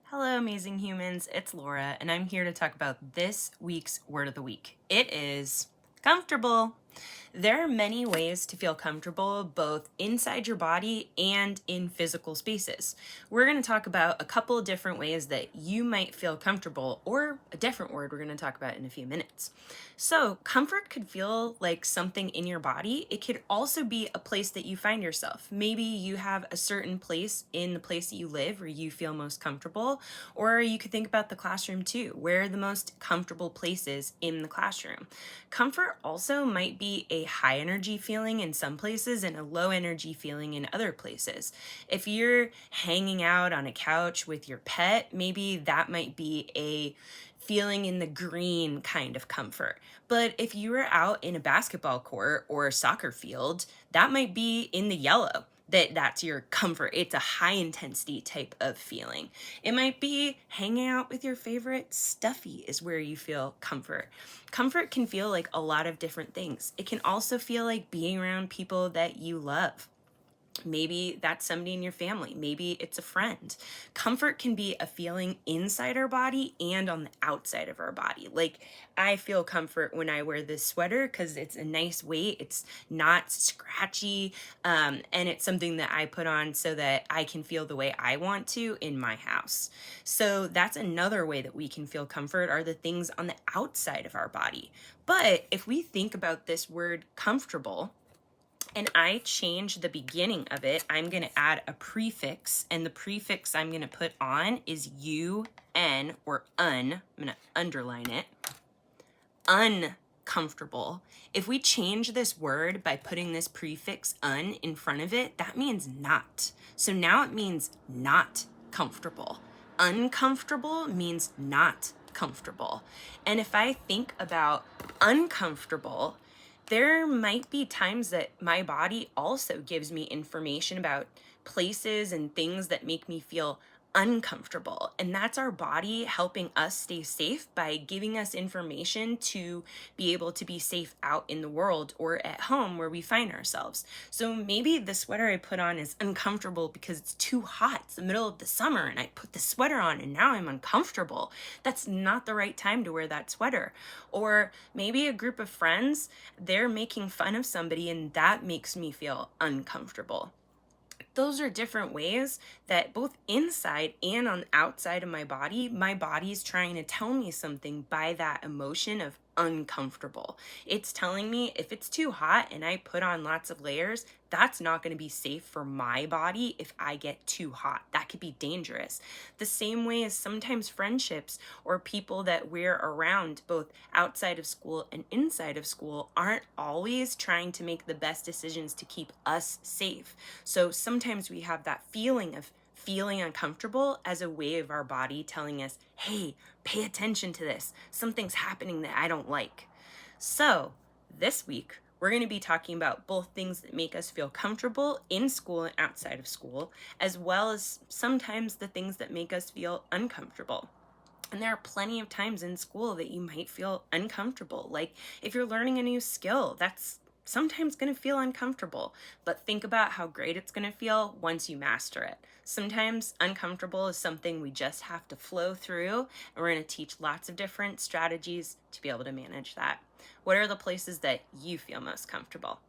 Hello, amazing humans. It's Laura, and I'm here to talk about this week's word of the week. It is comfortable. There are many ways to feel comfortable, both inside your body and in physical spaces. We're going to talk about a couple of different ways that you might feel comfortable, or a different word we're going to talk about in a few minutes. So, comfort could feel like something in your body. It could also be a place that you find yourself. Maybe you have a certain place in the place that you live where you feel most comfortable, or you could think about the classroom too. Where are the most comfortable places in the classroom? Comfort also might be a high energy feeling in some places and a low energy feeling in other places. If you're hanging out on a couch with your pet, maybe that might be a feeling in the green kind of comfort. But if you were out in a basketball court or a soccer field, that might be in the yellow. That's your comfort. It's a high intensity type of feeling. It might be hanging out with your favorite stuffy is where you feel comfort. Comfort can feel like a lot of different things. It can also feel like being around people that you love. Maybe that's somebody in your family. Maybe it's a friend. Comfort can be a feeling inside our body and on the outside of our body. Like, I feel comfort when I wear this sweater because it's a nice weight. It's not scratchy. And it's something that I put on so that I can feel the way I want to in my house. So that's another way that we can feel comfort, are the things on the outside of our body. But if we think about this word comfortable, and I change the beginning of it, I'm going to add a prefix, and the prefix I'm going to put on is UN or un. I'm going to underline it. Uncomfortable. If we change this word by putting this prefix un in front of it, that means not. So now it means not comfortable. Uncomfortable means not comfortable. And if I think about uncomfortable, there might be times that my body also gives me information about places and things that make me feel uncomfortable. And that's our body helping us stay safe by giving us information to be able to be safe out in the world or at home where we find ourselves. So maybe the sweater I put on is uncomfortable because it's too hot. It's the middle of the summer and I put the sweater on and now I'm uncomfortable. That's not the right time to wear that sweater. Or maybe a group of friends, they're making fun of somebody and that makes me feel uncomfortable. Those are different ways that both inside and on the outside of my body's trying to tell me something by that emotion of uncomfortable. It's telling me if it's too hot and I put on lots of layers, that's not going to be safe for my body if I get too hot. That could be dangerous. The same way as sometimes friendships or people that we're around both outside of school and inside of school aren't always trying to make the best decisions to keep us safe. So sometimes we have that feeling of feeling uncomfortable as a way of our body telling us, hey, pay attention to this. Something's happening that I don't like. So this week, we're going to be talking about both things that make us feel comfortable in school and outside of school, as well as sometimes the things that make us feel uncomfortable. And there are plenty of times in school that you might feel uncomfortable. Like if you're learning a new skill, that's sometimes going to feel uncomfortable, but think about how great it's going to feel once you master it. Sometimes uncomfortable is something we just have to flow through, and we're going to teach lots of different strategies to be able to manage that. What are the places that you feel most comfortable?